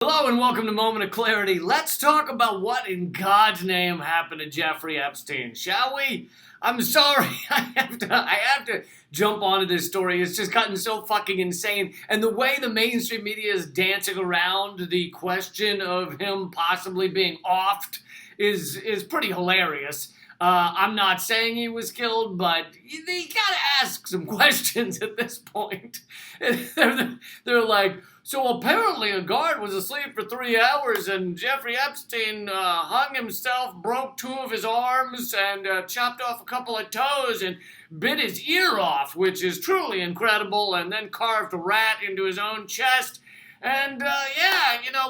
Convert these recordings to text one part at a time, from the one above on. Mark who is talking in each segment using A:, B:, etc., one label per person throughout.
A: Hello and welcome to Moment of Clarity. Let's talk about what in God's name happened to Jeffrey Epstein, shall we? I'm sorry, I have to jump onto this story. It's just gotten so fucking insane. And the way the mainstream media is dancing around the question of him possibly being offed is pretty hilarious. I'm not saying he was killed, but you gotta ask some questions at this point. They're like, so apparently a guard was asleep for 3 hours and Jeffrey Epstein hung himself, broke 2 of his arms, and chopped off a couple of toes and bit his ear off, which is truly incredible, and then carved a rat into his own chest. And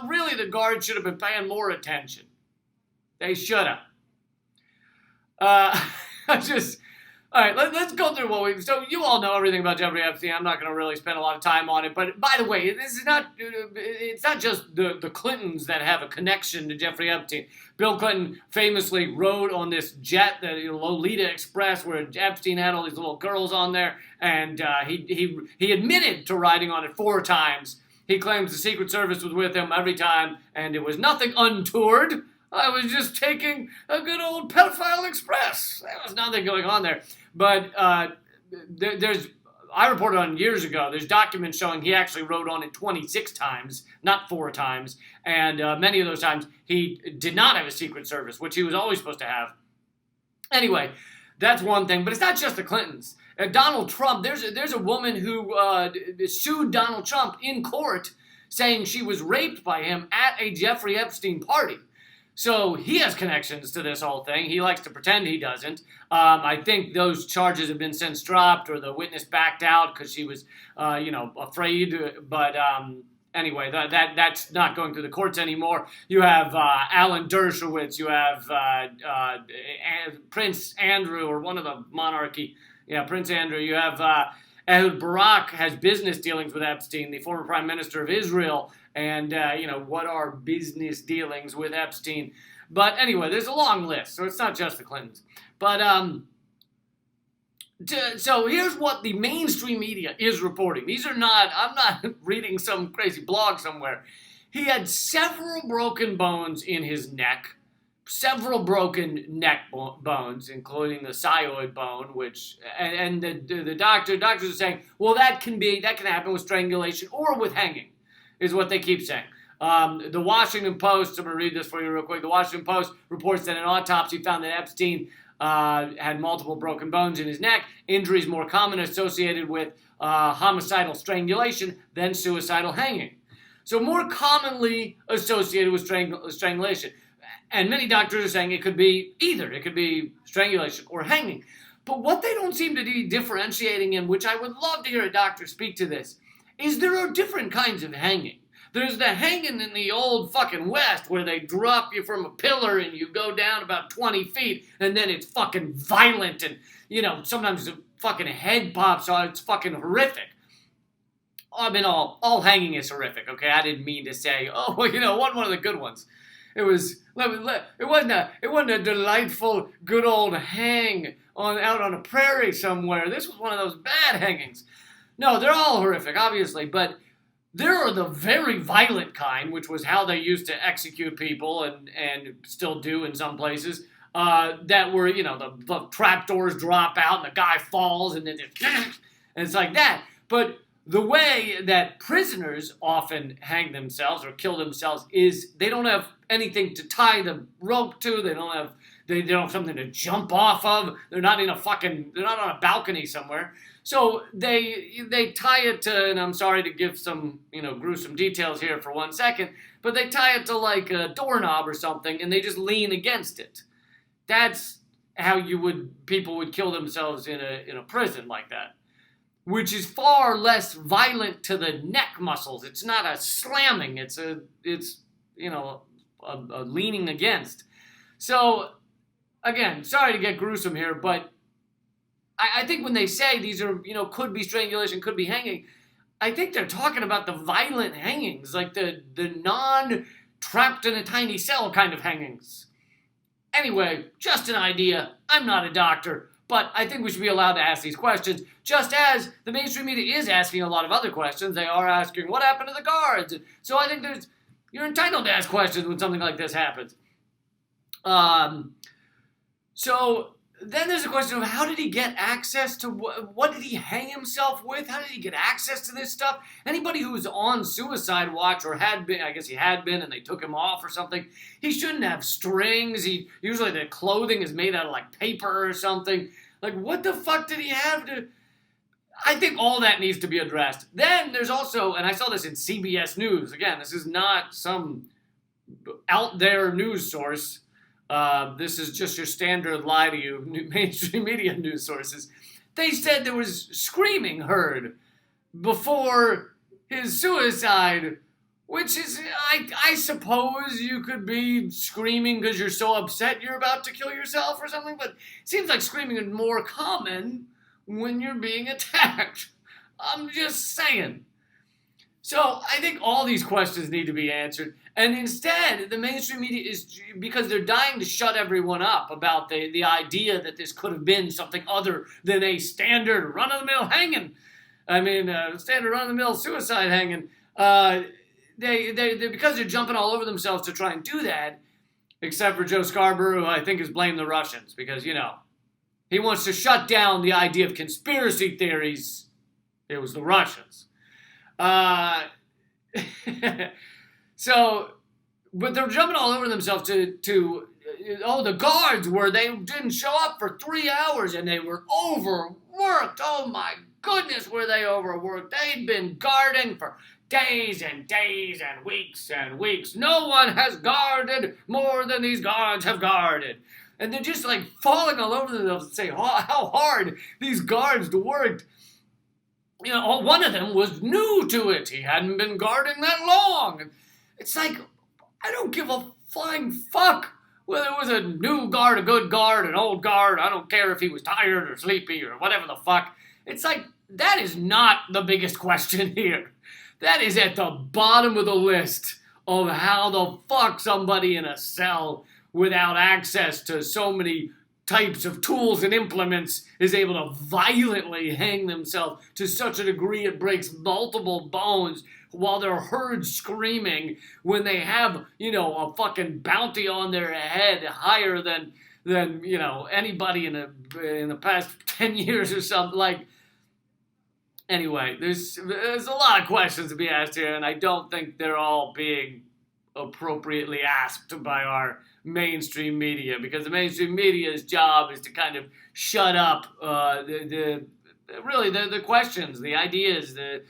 A: really the guard should have been paying more attention. They should have. All right, let's go through so you all know everything about Jeffrey Epstein. I'm not going to really spend a lot of time on it, but by the way, it's not just the Clintons that have a connection to Jeffrey Epstein. Bill Clinton famously rode on this jet, the Lolita Express, where Epstein had all these little girls on there, and he admitted to riding on it 4 times. He claims the Secret Service was with him every time, and it was nothing untoward. I was just taking a good old pedophile express. There was nothing going on there. But I reported on years ago, there's documents showing he actually rode on it 26 times, not 4 times. And many of those times he did not have a Secret Service, which he was always supposed to have. Anyway, that's one thing. But it's not just the Clintons. Donald Trump, there's a woman who sued Donald Trump in court saying she was raped by him at a Jeffrey Epstein party. So he has connections to this whole thing. He likes to pretend he doesn't. I think those charges have been since dropped, or the witness backed out because she was, afraid. But anyway, that's not going through the courts anymore. You have Alan Dershowitz. You have Prince Andrew, or one of the monarchy. Yeah, Prince Andrew. You have Ehud Barak has business dealings with Epstein, the former prime minister of Israel. And, what are business dealings with Epstein? But anyway, there's a long list, so it's not just the Clintons. But, so here's what the mainstream media is reporting. I'm not reading some crazy blog somewhere. He had several broken bones in his neck, several broken neck bones, including the sciatic bone, which, and the doctors are saying, well, that can happen with strangulation or with hanging, is what they keep saying. The Washington Post, I'm going to read this for you real quick. The Washington Post reports that an autopsy found that Epstein had multiple broken bones in his neck, injuries more common associated with homicidal strangulation than suicidal hanging. So more commonly associated with strangulation. And many doctors are saying it could be either. It could be strangulation or hanging. But what they don't seem to be differentiating in, which I would love to hear a doctor speak to this, is there are different kinds of hanging. There's the hanging in the old fucking West where they drop you from a pillar and you go down about 20 feet and then it's fucking violent and, sometimes the fucking head pops out. It's fucking horrific. I mean, all hanging is horrific, okay? I didn't mean to say, one of the good ones. It wasn't a delightful, good old hang out on a prairie somewhere. This was one of those bad hangings. No, they're all horrific, obviously, but there are the very violent kind, which was how they used to execute people and still do in some places, that were, the trapdoors drop out and the guy falls and then and it's like that. But the way that prisoners often hang themselves or kill themselves is they don't have anything to tie the rope to. They don't have something to jump off of. They're not on a balcony somewhere. So they tie it to, and I'm sorry to give some, gruesome details here for 1 second, but they tie it to like a doorknob or something and they just lean against it. That's how people would kill themselves in a prison like that, which is far less violent to the neck muscles. It's not a slamming. It's a leaning against. So again, sorry to get gruesome here, but I think when they say these are, could be strangulation, could be hanging, I think they're talking about the violent hangings, like the non-trapped in a tiny cell kind of hangings. Anyway, just an idea. I'm not a doctor, but I think we should be allowed to ask these questions, just as the mainstream media is asking a lot of other questions. They are asking, what happened to the guards? So I think You're entitled to ask questions when something like this happens. So then there's a question of how did he get access to what did he hang himself with? How did he get access to this stuff? Anybody who's on suicide watch or had been, I guess he had been, and they took him off or something, he shouldn't have strings. Usually the clothing is made out of like paper or something. Like what the fuck did he have to? I think all that needs to be addressed. Then there's also, and I saw this in CBS News. Again, this is not some out there news source. This is just your standard lie to you mainstream media news sources. They said there was screaming heard before his suicide, which is, I suppose you could be screaming because you're so upset you're about to kill yourself or something, but it seems like screaming is more common when you're being attacked. I'm just saying. So I think all these questions need to be answered. And instead, the mainstream media is, because they're dying to shut everyone up about the idea that this could have been something other than a standard run-of-the-mill hanging. Standard run-of-the-mill suicide hanging. They because they're jumping all over themselves to try and do that, except for Joe Scarborough, who I think has blamed the Russians because, he wants to shut down the idea of conspiracy theories. It was the Russians. But they're jumping all over themselves to the guards they didn't show up for 3 hours and they were overworked. Oh my goodness, were they overworked? They'd been guarding for days and days and weeks and weeks. No one has guarded more than these guards have guarded. And they're just like falling all over themselves and saying how hard these guards worked. One of them was new to it. He hadn't been guarding that long. It's like, I don't give a flying fuck whether it was a new guard, a good guard, an old guard. I don't care if he was tired or sleepy or whatever the fuck. It's like, that is not the biggest question here. That is at the bottom of the list of how the fuck somebody in a cell without access to so many types of tools and implements is able to violently hang themselves to such a degree it breaks multiple bones while they're heard screaming when they have, a fucking bounty on their head higher than anybody in the past 10 years or something. Like, anyway, there's a lot of questions to be asked here, and I don't think they're all being appropriately asked by our mainstream media, because the mainstream media's job is to kind of shut up the questions, the ideas that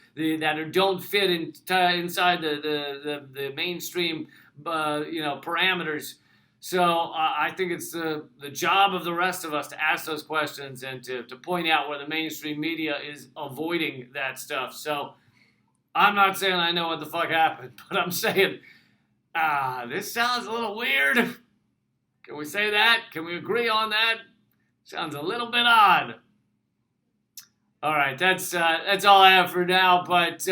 A: don't fit inside the mainstream parameters. So I think it's the job of the rest of us to ask those questions and to point out where the mainstream media is avoiding that stuff. So I'm not saying I know what the fuck happened, but I'm saying this sounds a little weird. Can we say that? Can we agree on that? Sounds a little bit odd. All right, that's all I have for now. But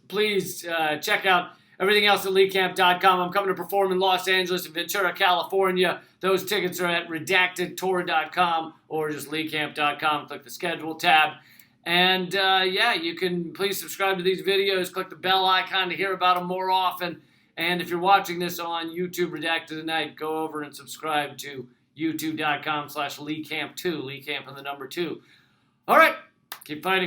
A: please check out everything else at LeeCamp.com. I'm coming to perform in Los Angeles and Ventura, California. Those tickets are at redactedtour.com or just LeeCamp.com. Click the schedule tab. And you can please subscribe to these videos. Click the bell icon to hear about them more often. And if you're watching this on YouTube Redacted Tonight, go over and subscribe to youtube.com/LeeCamp2, LeeCamp and the number 2. All right, keep fighting.